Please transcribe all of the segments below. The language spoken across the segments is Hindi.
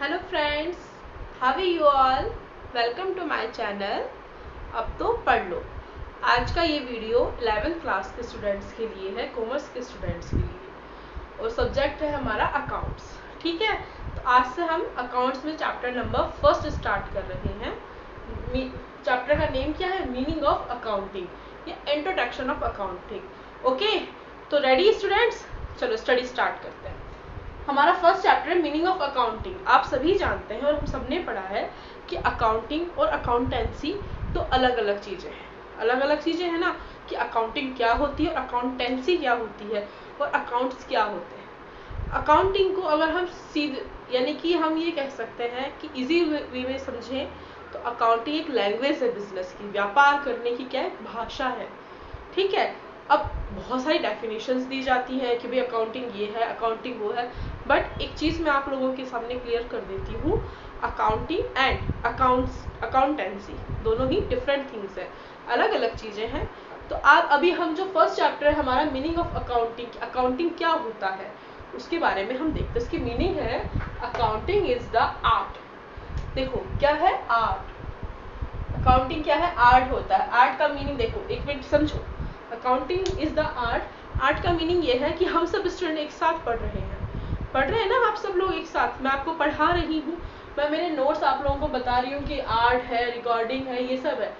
Hello friends, how are you all? Welcome to my channel. अब तो पढ़ लो। आज का ये वीडियो 11th क्लास के स्टूडेंट्स के लिए है, कॉमर्स के स्टूडेंट्स के लिए, और सब्जेक्ट है हमारा अकाउंट्स। ठीक है, तो आज से हम अकाउंट्स में चैप्टर नंबर 1 स्टार्ट कर रहे हैं। चैप्टर का नेम क्या है? मीनिंग ऑफ अकाउंटिंग या इंट्रोडक्शन ऑफ अकाउंटिंग। ओके, तो रेडी स्टूडेंट्स? चलो स्टडी स्टार्ट करते हैं। हमारा फर्स्ट चैप्टर है मीनिंग ऑफ अकाउंटिंग। आप सभी जानते हैं और हम सबने पढ़ा है कि अकाउंटिंग और अकाउंटेंसी तो अलग अलग चीज़ें हैं। अलग अलग चीज़ें हैं ना, कि अकाउंटिंग क्या होती है और अकाउंटेंसी क्या होती है और अकाउंट्स क्या होते हैं। अकाउंटिंग को अगर हम सीधे यानी कि हम ये कह सकते हैं कि इजी वे में समझें तो अकाउंटिंग एक लैंग्वेज है बिजनेस की, व्यापार करने की क्या है, भाषा है। ठीक है, अब बहुत सारी डेफिनेशंस दी जाती है कि भाई अकाउंटिंग ये है, अकाउंटिंग वो है, बट एक चीज़ मैं आप लोगों के सामने क्लियर कर देती हूँ, अकाउंटिंग एंड अकाउंटेंसी दोनों ही डिफरेंट थिंग्स है, अलग अलग चीज़ें हैं। तो आप अभी हम जो फर्स्ट चैप्टर है हमारा मीनिंग ऑफ अकाउंटिंग, अकाउंटिंग क्या होता है उसके बारे में हम देखते हैं। इसकी मीनिंग है अकाउंटिंग इज द आर्ट। देखो क्या है? आर्ट। अकाउंटिंग क्या है? आर्ट होता है। आर्ट का मीनिंग देखो, एक मिनट समझो। Accounting is the art. Art का मीनिंग ये है कि हम सब स्टूडेंट एक साथ पढ़ रहे हैं ना, आप सब लोग एक साथ। मैं आपको पढ़ा रही हूँ, मैं मेरे नोट्स आप लोगों को बता रही हूँ कि आर्ट है, रिकॉर्डिंग है, ये सब है।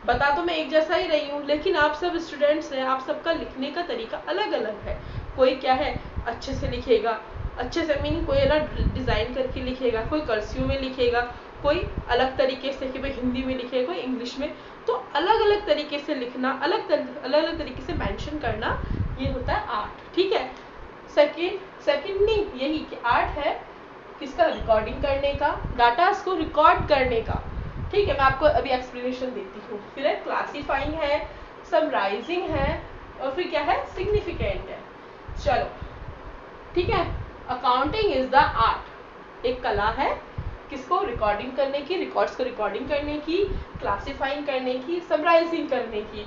बता तो मैं एक जैसा ही रही हूँ, लेकिन आप सब स्टूडेंट्स हैं, आप सबका लिखने का तरीका अलग अलग है। कोई क्या है, अच्छे से लिखेगा, अच्छे से मीनिंग कोई अलग डिज़ाइन करके लिखेगा, कोई कर्सिव में लिखेगा, कोई अलग तरीके से कि भाई हिंदी में लिखेगा, कोई इंग्लिश में। तो अलग अलग तरीके से लिखना, अलग अलग तरीके से मेंशन करना, ये होता है आर्ट। ठीक है, सेकंड नहीं, यही कि आर्ट है किसका? रिकॉर्डिंग करने का, डाटास को रिकॉर्ड करने का। ठीक है, मैं आपको अभी एक्सप्लेनेशन देती हूँ। फिर है क्लासीफाइंग है, समराइजिंग है, और फिर क्या है? सिग्निफिकेंट है। चलो ठीक है, अकाउंटिंग इज द आर्ट, एक कला है किसको? रिकॉर्डिंग करने की, रिकॉर्ड्स को रिकॉर्डिंग करने की, क्लासीफाइंग करने की, समराइजिंग करने की,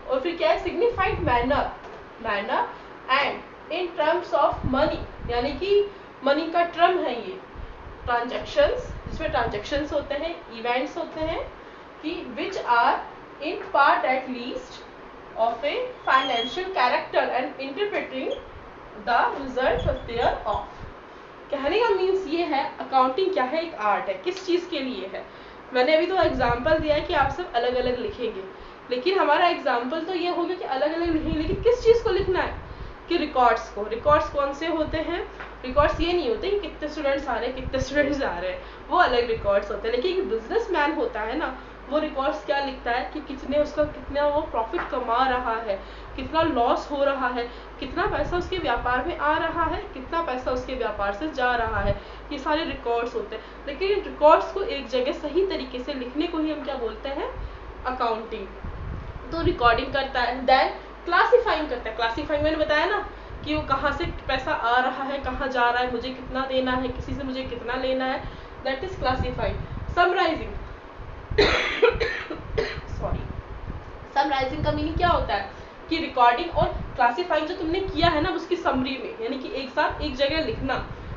और फिर क्या है? Signified manner and in terms of money, यानी कि मनी का टर्म है ये। ट्रांजैक्शंस, जिसमें ट्रांजैक्शंस होते हैं, इवेंट्स होते हैं, कि which are in part at least of a financial character and interpreting the result of thereof. कहने का मीन्स ये है, अकाउंटिंग क्या है? एक आर्ट है। किस चीज़ के लिए है? मैंने अभी तो एग्जाम्पल दिया है कि आप सब अलग अलग लिखेंगे, लेकिन हमारा एग्जाम्पल तो ये होगा कि अलग अलग लिखेंगे, लेकिन किस चीज़ को लिखना है? कि रिकॉर्ड्स को। रिकॉर्ड्स कौन से होते हैं? रिकॉर्ड्स ये नहीं होते कि कितने स्टूडेंट्स आ रहे हैं, कितने स्टूडेंट्स आ रहे हैं, वो अलग रिकॉर्ड्स होते हैं। लेकिन एक बिजनेसमैन होता है ना, वो रिकॉर्ड्स क्या लिखता है कि कितना वो प्रॉफिट कमा रहा है, कितना लॉस हो रहा है, कितना पैसा उसके व्यापार में आ रहा है, कितना पैसा उसके व्यापार से जा रहा है, ये सारे रिकॉर्ड्स होते हैं। लेकिन इन रिकॉर्ड्स को एक जगह सही तरीके से लिखने को ही हम क्या बोलते हैं? अकाउंटिंग। तो रिकॉर्डिंग करता है, देन क्लासीफाइंग करता है। क्लासीफाइंग मैंने बताया ना कि वो कहाँ से पैसा आ रहा है, कहाँ जा रहा है, मुझे कितना देना है, किसी से मुझे कितना लेना है, that is classifying. Summarising sorry, summarising का मीनिंग क्या होता है? कि रिकॉर्डिंग और क्लासीफाइंग जो तुमने किया है ना, उसकी समरी में, यानी कि एक साथ एक जगह लिखना,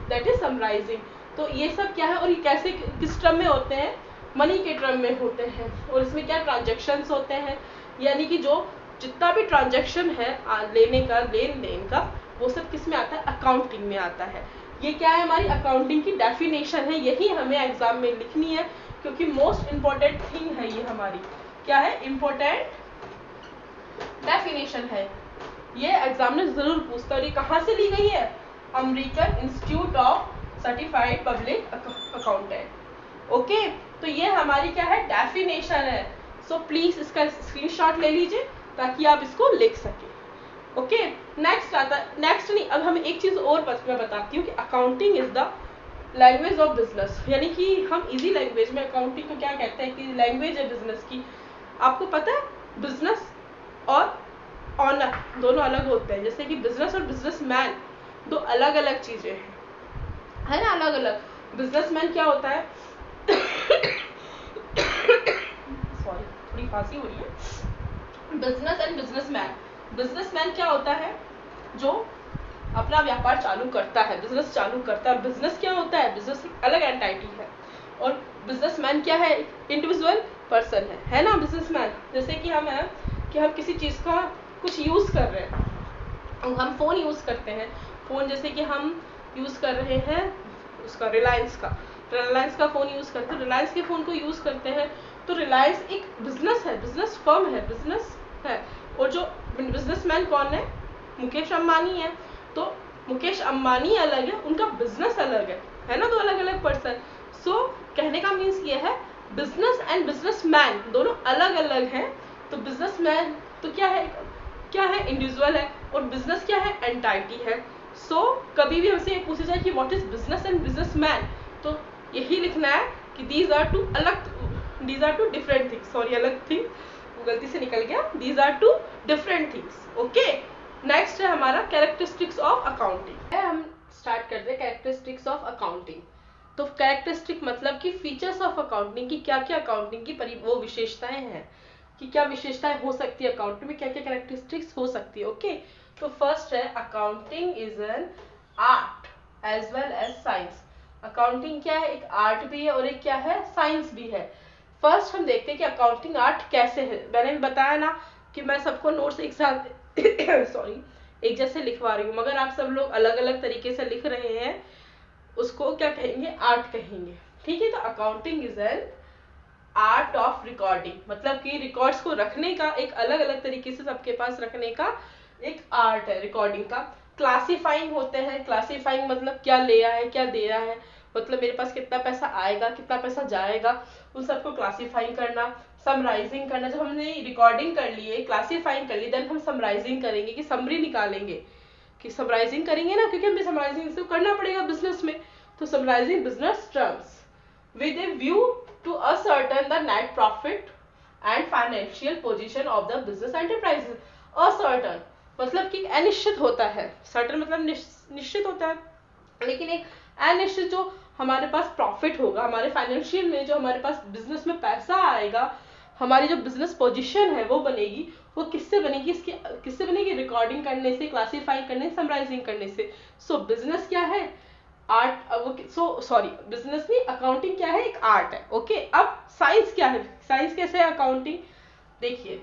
दैट इज समराइजिंग। तो ये सब क्या है और ये कैसे, किस टर्म में होते हैं? मनी के टर्म में होते हैं। और इसमें क्या ट्रांजेक्शन्स होते हैं, यानी कि जो जितना भी ट्रांजैक्शन है लेने का, लेन देन का, वो सब किस में आता है? अकाउंटिंग में आता है। ये क्या है? हमारी अकाउंटिंग की डेफिनेशन है, यही हमें एग्जाम में लिखनी है, क्योंकि मोस्ट इम्पोर्टेंट थिंग है ये हमारी। क्या है? इम्पोर्टेंट डेफिनेशन है। ये एग्जाम में जरूर पूछता है। और ये कहाँ से ली गई है? American institute of certified public accountant. Okay, तो ये हमारी क्या है? डेफिनेशन है। सो प्लीज इसका स्क्रीनशॉट ले लीजिए ताकि आप इसको लिख सके। ओके, नेक्स्ट आता है, नेक्स्ट नहीं, अब हमें एक चीज और मैं बताती हूँ कि accounting is the language of business, यानी कि हम इजी लैंग्वेज में अकाउंटिंग को क्या कहते हैं? कि लैंग्वेज है बिजनेस की। आपको पता है बिजनेस और ऑनर दोनों अलग होते हैं, जैसे कि बिजनेस और बिजनेसमैन दो अलग अलग चीजें हैं, है ना, अलग अलग। बिजनेसमैन क्या होता है? सॉरी, थोड़ी खांसी हो रही है। बिजनेस एंड बिजनेसमैन, बिजनेसमैन क्या होता है? जो अपना व्यापार चालू करता है, बिजनेस चालू करता है। बिजनेस क्या होता है? बिजनेस एक अलग एंटाइटी है, और बिजनेसमैन क्या है? इंडिविजुअल पर्सन है ना बिजनेसमैन। जैसे कि हम है कि हम किसी चीज का कुछ यूज कर रहे हैं, हम फोन यूज करते हैं, फोन जैसे कि हम यूज कर रहे हैं उसका रिलायंस का फोन यूज करते हैं, रिलायंस के फोन को यूज करते हैं, तो रिलायंस एक बिजनेस है, बिजनेस फर्म है, बिजनेस है। और जो बिजनेसमैन कौन है? मुकेश अंबानी है। तो मुकेश अंबानी अलग है, उनका बिजनेस अलग है ना, दो अलग अलग पर्सन। सो कहने का मीन्स ये है बिजनेस एंड बिजनेसमैन दोनों अलग अलग हैं। तो बिजनेसमैन तो क्या है? इंडिविजुअल है, और बिजनेस क्या है? एंटाइटी है। सो कभी भी हमसे पूछा जाए कि what is business and businessman, तो यही लिखना है कि these are two different things. Sorry, अलग थिंग गलती से निकल गया। These are two different things. Okay, next है हमारा कैरेक्टरिस्टिक्स ऑफ अकाउंटिंग। हम स्टार्ट करते हैं कैरेक्टरिस्टिक्स ऑफ अकाउंटिंग। तो कैरेक्टरिस्टिक मतलब कि फीचर्स ऑफ अकाउंटिंग की क्या क्या अकाउंटिंग की वो विशेषताएं हैं, कि क्या विशेषताएं हो सकती है अकाउंटिंग में, क्या क्या कैरेक्टरिस्टिक्स हो सकती है। ओके, तो फर्स्ट है accounting is an art as well as science. Accounting क्या है? एक आर्ट भी है और एक क्या है? साइंस भी है। फर्स्ट हम देखते हैं कि अकाउंटिंग आर्ट कैसे है। मैंने बताया ना कि मैं सबको नोट्स एक साथ सॉरी एक जैसे लिखवा रही हूँ, मगर आप सब लोग अलग अलग तरीके से लिख रहे हैं, उसको क्या कहेंगे? आर्ट कहेंगे। ठीक है, तो accounting is an art of recording, मतलब कि रिकॉर्ड्स को रखने का एक अलग अलग तरीके से सबके पास रखने का एक आर्ट है रिकॉर्डिंग का। क्लासिफाइंग होते हैं, क्लासिफाइंग मतलब क्या ले आया है, क्या दे रहा है, मतलब मेरे पास कितना पैसा आएगा, कितना पैसा जाएगा, उन सबको क्लासिफाइंग करना। समराइजिंग करना, जब हमने रिकॉर्डिंग कर ली है, क्लासिफाइंग कर ली, देन हम समराइजिंग करेंगे कि समरी निकालेंगे, कि समराइजिंग करेंगे ना, क्योंकि हमें समराइजिंग तो करना पड़ेगा बिजनेस में। तो summarising business terms with a view to ascertain the net profit and financial position of the business enterprise. Ascertain मतलब कि अनिश्चित होता है, certain मतलब निश्चित होता है, लेकिन एक अनिश्चित जो हमारे पास प्रॉफिट होगा, हमारे फाइनेंशियल में जो हमारे पास बिजनेस में पैसा आएगा, हमारी जो बिजनेस पोजीशन है वो बनेगी, वो किससे बनेगी? किससे बनेगी? रिकॉर्डिंग करने से, क्लासिफाई करने, समराइजिंग करने से। सो बिजनेस क्या है? आर्ट। सॉरी, बिजनेस नहीं, अकाउंटिंग क्या है? एक आर्ट है। ओके, अब साइंस क्या है? साइंस कैसे है अकाउंटिंग? देखिए,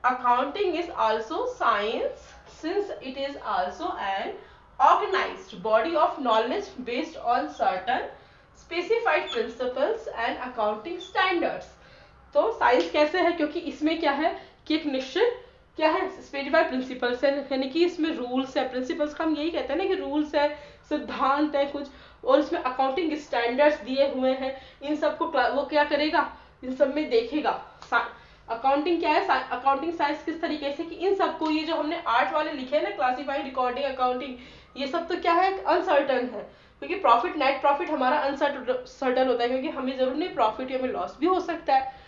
accounting is also science since it is also an organized body of knowledge based on certain specified principles and accounting standards. तो साइंस कैसे है? क्योंकि इसमें क्या है कि एक निश्चित क्या है? स्पेसिफाइड प्रिंसिपल्स है, यानी कि इसमें रूल्स है। प्रिंसिपल्स का हम यही कहते हैं ना कि रूल्स है, सिद्धांत है कुछ, और इसमें अकाउंटिंग स्टैंडर्ड्स दिए हुए हैं। इन सबको वो क्या करेगा? इन सब में देखेगा। अकाउंटिंग क्या है? अकाउंटिंग साइंस किस तरीके से कि इन सबको, ये जो हमने आर्ट वाले लिखे हैं ना, क्लासिफाइड, रिकॉर्डिंग, अकाउंटिंग, ये सब तो क्या है? अनसर्टन है, क्योंकि प्रॉफिट, नेट प्रॉफिट हमारा अनसर्टन होता है, क्योंकि हमें जरूर नहीं प्रॉफिट या हमें लॉस भी हो सकता है।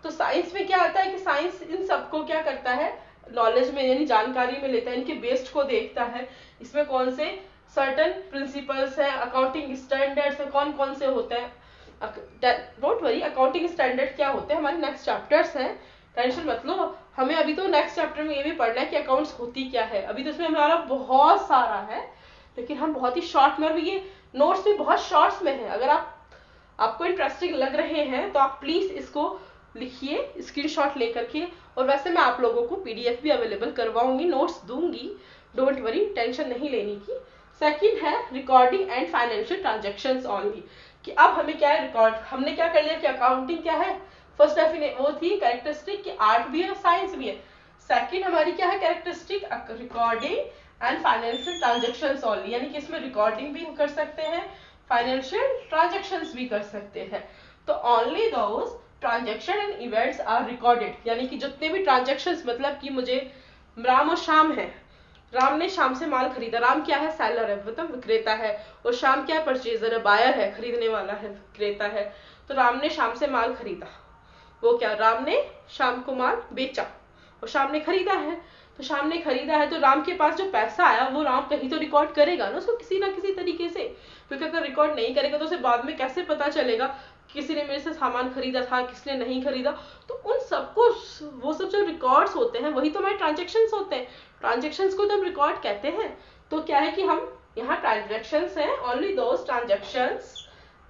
तो साइंस में क्या आता है कि साइंस इन सबको क्या करता है? नॉलेज में यानी जानकारी में लेता है, इनके बेस्ड को देखता है, इसमें कौन से सर्टन प्रिंसिपल्स हैं, अकाउंटिंग स्टैंडर्ड्स है, कौन कौन से होते हैं। डोंट वरी, अकाउंटिंग स्टैंडर्ड क्या होते हैं हमारे नेक्स्ट चैप्टर्स हैं, टेंशन मत लो। हमें अभी तो नेक्स्ट चैप्टर में ये भी पढ़ना है कि अकाउंट्स होती क्या है। अभी तो इसमें हमारा बहुत सारा है, लेकिन हम बहुत ही शॉर्ट में, और ये नोट्स भी बहुत शॉर्ट्स में है। अगर आपको इंटरेस्टिंग लग रहे हैं तो आप प्लीज इसको लिखिए स्क्रीनशॉट लेकर के, और वैसे मैं आप लोगों को पीडीएफ भी अवेलेबल करवाऊंगी, नोट्स दूंगी, डोंट वरी, टेंशन नहीं लेने की। सेकंड है recording and financial transactions only, कि अब हमें क्या है? रिकॉर्ड, हमने क्या कर लिया कि अकाउंटिंग क्या है? फर्स्ट डेफिनेशन वो थी कैरेक्टरिस्टिक कि आर्ट भी है और साइंस भी है। सेकंड हमारी क्या है characteristic? Recording and financial transactions only, यानी कि इसमें रिकॉर्डिंग भी कर सकते हैं, फाइनेंशियल ट्रांजैक्शंस भी कर सकते हैं। तो only those transaction and events are recorded, यानी कि जितने भी ट्रांजैक्शंस, मतलब कि मुझे राम और श्याम है, राम ने श्याम से माल खरीदा, राम क्या है? सेलर है, मतलब विक्रेता है, और श्याम क्या है? परचेजर है, बायर है, खरीदने वाला है, विक्रेता है। तो राम ने श्याम से माल खरीदा, वो क्या? राम ने श्याम को माल बेचा और श्याम ने खरीदा है। तो श्याम ने खरीदा है, तो राम के पास जो पैसा आया वो राम कहीं तो रिकॉर्ड करेगा ना उसको, किसी ना किसी तरीके से, क्योंकि अगर रिकॉर्ड नहीं करेगा तो उसे बाद में कैसे पता चलेगा किसी ने मेरे से सामान खरीदा था, किसने नहीं खरीदा। तो उन सबको, वो सब जो रिकॉर्ड्स होते हैं वही तो हमारे ट्रांजेक्शन्स होते हैं, ट्रांजेक्शन्स को तो हम रिकॉर्ड कहते हैं। तो क्या है कि हम यहाँ ट्रांजेक्शन्स हैं, only those transactions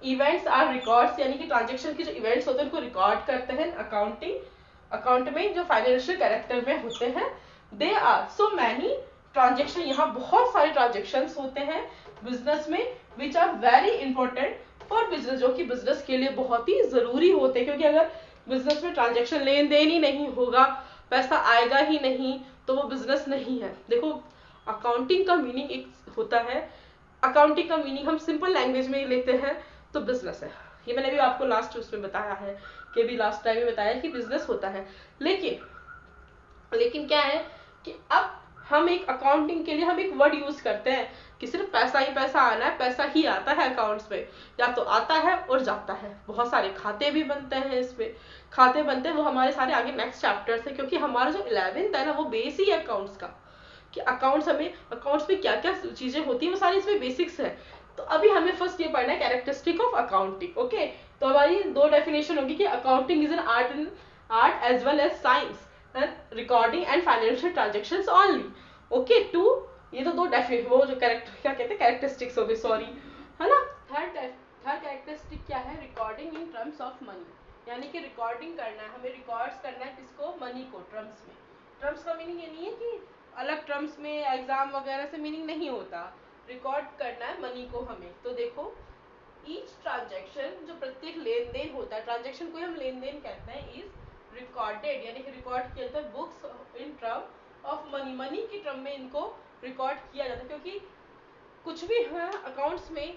events are records, यानी कि ट्रांजेक्शन के जो इवेंट्स होते हैं उनको रिकॉर्ड करते हैं अकाउंट में जो फाइनेंशियल कैरेक्टर में होते हैं। They are so many transaction, यहाँ बहुत सारे ट्रांजेक्शन्स होते हैं बिजनेस में which are very important for business, जो कि बिजनेस के लिए बहुत ही जरूरी होते हैं, क्योंकि अगर बिजनेस में ट्रांजेक्शन लेन देन ही नहीं होगा, पैसा आएगा ही नहीं, तो वो बिजनेस नहीं है। देखो अकाउंटिंग का मीनिंग एक होता है, अकाउंटिंग का मीनिंग हम सिंपल लैंग्वेज में ही लेते हैं तो बिजनेस है। ये मैंने भी आपको लास्ट उसमें बताया है कि भी लास्ट टाइम में बताया कि बिजनेस होता है। लेकिन क्या है कि अब हम एक अकाउंटिंग के लिए हम एक वर्ड यूज करते हैं कि सिर्फ पैसा ही पैसा आना है, पैसा ही आता है अकाउंट्स में, या तो आता है और जाता है। बहुत सारे खाते भी बनते हैं, इसमें खाते बनते हैं, वो हमारे सारे आगे नेक्स्ट चैप्टर से, क्योंकि हमारा जो 11th है ना वो बेस ही है अकाउंट्स का, कि अकाउंट्स में क्या क्या चीजें होती है वो सारी इसमें बेसिक्स है। तो अभी हमें फर्स्ट ये पढ़ना है कैरेक्टरिस्टिक ऑफ अकाउंटिंग। ओके, तो हमारी दो डेफिनेशन होगी कि accounting is an art as well as science, recording and financial transactions only. Okay, two ये तो दो वो जो क्या कहते हैं कैरेक्टरिस्टिक्स हो गई, सॉरी, है ना। थर्ड कैरेक्टरिस्टिक क्या है, recording in terms of money, यानी कि रिकॉर्डिंग करना है, हमें रिकॉर्ड्स करना है किसको, मनी को, टर्म्स में। टर्म्स का मीनिंग ये नहीं है कि अलग टर्म्स में एग्जाम वगैरह से मीनिंग नहीं होता, रिकॉर्ड करना है मनी को हमें। तो देखो ईच ट्रांजेक्शन, जो प्रत्येक लेन देन होता है, ट्रांजेक्शन को हम लेन देन कहते हैं, इज रिकॉर्डेड, यानी कि रिकॉर्ड किया जाता है books in term of money, money की टर्म में इनको रिकॉर्ड किया जाता है। क्योंकि कुछ भी है अकाउंट्स में,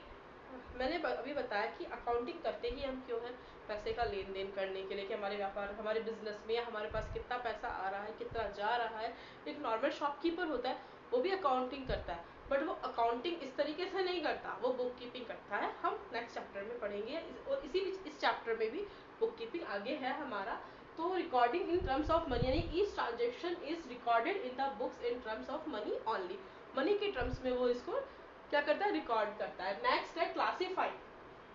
मैंने अभी बताया कि अकाउंटिंग करते ही हम क्यों हैं, पैसे का लेन देन करने के लिए, कि हमारे व्यापार, हमारे बिजनेस में हमारे पास कितना पैसा आ रहा है, कितना जा रहा है। एक नॉर्मल शॉपकीपर होता है, वो भी अकाउंटिंग करता है, बट वो अकाउंटिंग इस तरीके से नहीं करता, वो बुक कीपिंग करता है। हम नेक्स्ट चैप्टर में पढ़ेंगे, और इस चैप्टर में भी बुक कीपिंग आगे है हमारा। तो recording in terms of money, यानी each transaction is recorded in the books in terms of money only, money के टर्म्स में वो इसको क्या करता है, रिकॉर्ड करता है। नेक्स्ट है क्लासीफाई,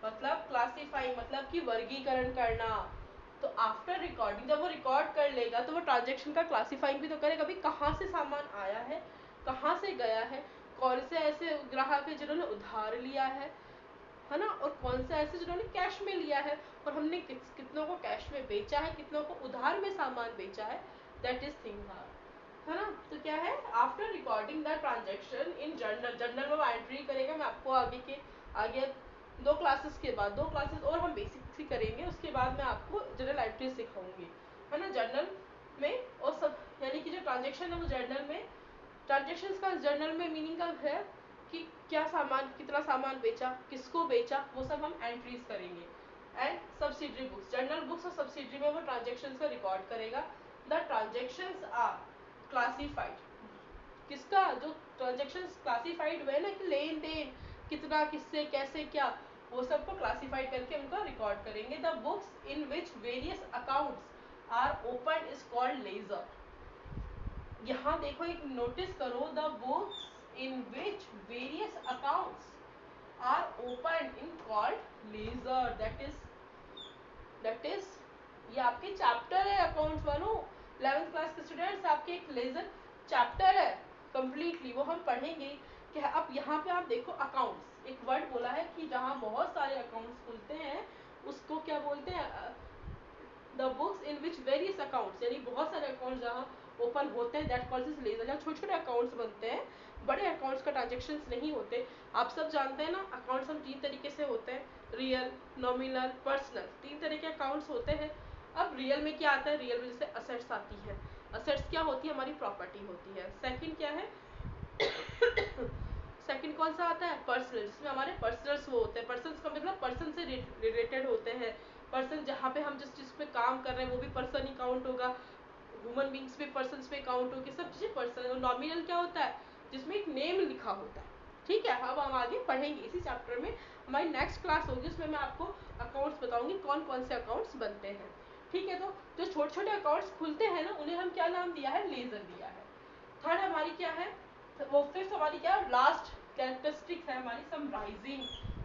मतलब कि वर्गीकरण करना। तो आफ्टर रिकॉर्डिंग, जब वो रिकॉर्ड कर लेगा तो वो ट्रांजेक्शन का क्लासीफाइंग भी तो करेगा, भाई कहाँ से सामान आया है, कहाँ से गया है, कौन से ऐसे ग्राहक है जिन्होंने उधार लिया है ना, और कौन से ऐसे जिन्होंने कैश में लिया है, और हमने कितनों को कैश में बेचा है, कितनों को उधार में सामान बेचा है, दैट इज थिंग, है ना। तो क्या है, after recording the transaction in journal में एंट्री करेगा। मैं आपको आगे दो क्लासेस और हम बेसिक्स ही करेंगे, उसके बाद मैं आपको जनरल एंट्री सिखाऊंगी, है ना, जर्नल में। और सब यानी कि जो ट्रांजेक्शन है वो जर्नल में, ट्रांजेक्शन्स का जर्नल में मीनिंग का है कि क्या सामान, कितना सामान बेचा, किसको बेचा, वो सब हम एंट्रीज करेंगे। And subsidiary books, journal books और सब्सिडरी में वो ट्रांजेक्शन्स का रिकॉर्ड करेगा। द ट्रांजेक्शन्स आर क्लासिफाइड, किसका, जो ट्रांजेक्शन्स क्लासिफाइड हुए ना, कि लेन देन कितना, किससे, कैसे, क्या, वो सबको क्लासिफाइड करके उनका रिकॉर्ड करेंगे। The books in which various accounts are open is called ledger. यहाँ देखो एक नोटिस करो, the books in which various accounts are open in called ledger, that is ये आपके चैप्टर है अकाउंट्स वालों, 11th क्लास के स्टूडेंट्स, आपके एक लेजर चैप्टर है कंप्लीटली, वो हम पढ़ेंगे। कि अब यहाँ पे आप देखो अकाउंट्स, एक वर्ड बोला है कि जहाँ बहुत सारे अकाउंट्स खुलते हैं उसको क्या बोलते हैं, the books in which various accounts, यानी बहुत सारे अकाउंट्स जहाँ ओपन होते हैं, दैट कॉल्स इज लेजर। जहाँ छोटे छोटे अकाउंट्स बनते हैं, बड़े अकाउंट्स का ट्रांजेक्शन नहीं होते। आप सब जानते हैं ना, अकाउंट्स हम 3 तरीके से होते हैं, रियल, नॉमिनल, पर्सनल, 3 तरह के अकाउंट्स होते हैं। अब रियल में क्या आता है, रियल में जैसे असेट्स आती है, असेट्स क्या होती है, हमारी प्रॉपर्टी होती है। सेकंड क्या है सेकंड कौन सा आता है, पर्सनल, जिसमें हमारे पर्सनल्स वो होते हैं, पर्सनल्स का मतलब पर्सन से रिलेटेड होते हैं, पर्सन जहाँ पे हम जिस चीज पे काम कर रहे हैं वो भी पर्सन ही काउंट होगा, ह्यूमन बींग्स भी पर्सन पे काउंट होगी, सब चीजें पर्सन। और नॉमिनल क्या होता है, जिसमें एक नेम लिखा होता है। ठीक है, अब हम आगे पढ़ेंगे इसी चैप्टर में, हमारी नेक्स्ट क्लास होगी, उसमें मैं आपको अकाउंट्स बताऊंगी कौन कौन से अकाउंट्स बनते हैं। ठीक है, तो जो छोटे छोटे अकाउंट्स खुलते हैं ना, उन्हें हम क्या नाम दिया है, लेजर दिया है। थर्ड हमारी क्या है, वो फिफ्थ हमारी क्या है, लास्ट कैरेक्टरिस्टिक है हमारी समराइजिंग।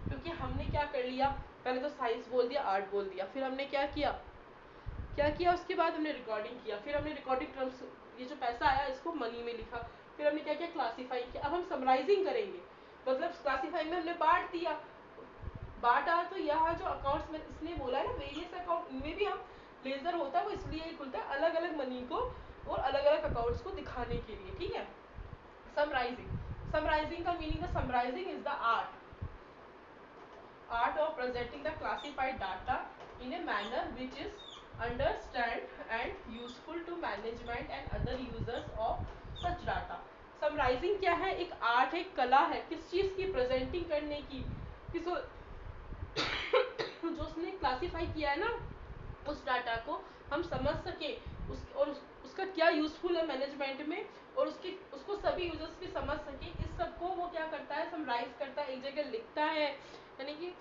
क्योंकि हमने क्या कर लिया, पहले तो साइंस बोल दिया, आर्ट बोल दिया, फिर हमने क्या किया उसके बाद हमने रिकॉर्डिंग किया, फिर हमने रिकॉर्डिंग टर्म्स, ये जो पैसा आया इसको मनी में लिखा, फिर हमने क्या किया, क्लासीफाई किया। अब हम समराइजिंग करेंगे, मतलब क्लासीफाई में हमने बांट दिया, बांटा तो यहाँ जो अकाउंट्स में इसने बोला है ना वेरियस अकाउंट, इनमें भी हम लेजर होता है वो इसलिए खुलता है अलग अलग मनी को और अलग अलग अकाउंट्स को दिखाने के लिए, ठीक है। समराइजिंग, समराइजिंग का मीनिंग है summarising is the art of presenting the classified data in a manner which is understand and useful to management and other users of such data। Summarising क्या है, एक आर्ट, एक कला है, किस चीज की, प्रेजेंटिंग करने की, किस जो उसने क्लासिफाई किया है ना उस डाटा को हम समझ सके उसका क्या यूजफुल है मैनेजमेंट में, और उसको सभी यूजर्स भी समझ सके, इस सब को वो क्या करता है, समराइज करता है, एक जगह लिखता है। यानी कि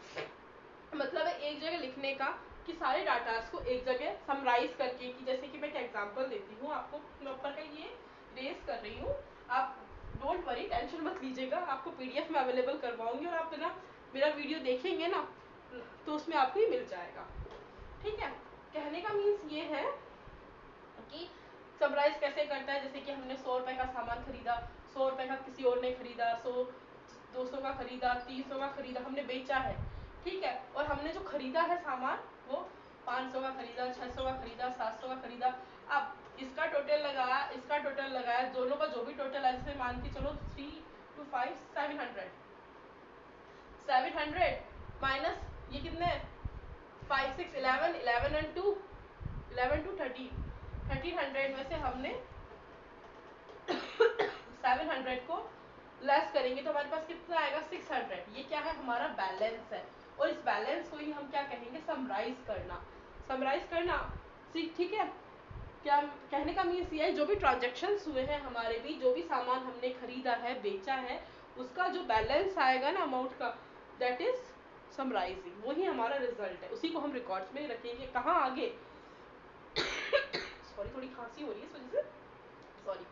मतलब है एक जगह लिखने का कि सारे डाटास को एक जगह समराइज करके, कि जैसे कि मैं एक एग्जांपल देती हूँ आपको, मैं ऊपर का ये रेस कर रही हूँ, आप डोंट वरी, टेंशन मत लीजिएगा, आपको पीडीएफ में अवेलेबल करवाऊंगी और आप ना मेरा वीडियो देखेंगे ना तो उसमें आपको ही मिल जाएगा, ठीक है। कहने का मीन्स ये है कि समराइज कैसे करता है, जैसे कि हमने 100 रुपए का सामान खरीदा, 100 रुपए का किसी और ने खरीदा, 100 200 का खरीदा, 300 का खरीदा, हमने बेचा है, ठीक है। और हमने जो खरीदा है सामान वो 500 का खरीदा, 600 का खरीदा, 700 का खरीदा। अब इसका टोटल लगाया, इसका टोटल लगाया, दोनों का जो भी टोटल है, जैसे मान के चलो 3 to 5 700 माइनस ये कितने 5 6 11 11 and 2 11 to 1300 में से हमने 700 को लेस करेंगे तो हमारे पास कितना आएगा 600। ये क्या है, हमारा बैलेंस है, और इस बैलेंस को ही हम क्या कहेंगे, समराइज करना, समराइज करना, ठीक है। क्या कहने का मीन्स ये है, जो भी ट्रांजेक्शन्स हुए हैं हमारे भी, जो भी सामान हमने खरीदा है, बेचा है, उसका जो बैलेंस आएगा ना अमाउंट का, दैट इज समराइजिंग, वही हमारा रिजल्ट है, उसी को हम रिकॉर्ड्स में रखेंगे। कहाँ आगे सॉरी थोड़ी खांसी हो रही है इस वजह से, सॉरी।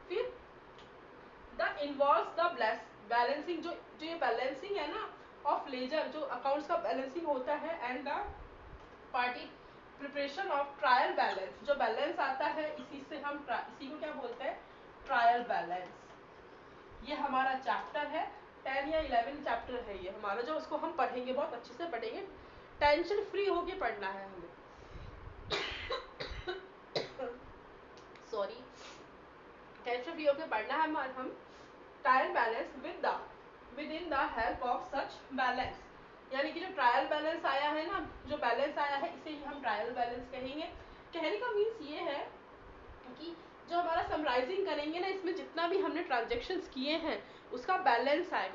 फिर द इन्वॉल्व्स द बैलेंसिंग, जो ये बैलेंसिंग है ना ऑफ लेजर, जो अकाउंट्स का बैलेंसिंग होता है, and the party preparation of trial balance, जो बैलेंस आता है इसी से हम इसी को क्या बोलते हैं, ट्रायल बैलेंस। ये हमारा चैप्टर है 10 या 11 चैप्टर है ये हमारा, जो उसको हम पढ़ेंगे, बहुत अच्छे से पढ़ेंगे, टेंशन फ्री होके पढ़ना है हमें सॉरी, टेंशन फ्री होके पढ़ना है हम trial balance with in the help of such balance. यानी कि जो ट्रायल बैलेंस आया है ना, जो बैलेंस आया है, इसे ही हम ट्रायल बैलेंस कहेंगे। कहने का मीन्स ये है कि जो हमारा समराइजिंग करेंगे ना, इसमें जितना भी हमने ट्रांजेक्शन्स किए हैं उसका बैलेंस आएगा।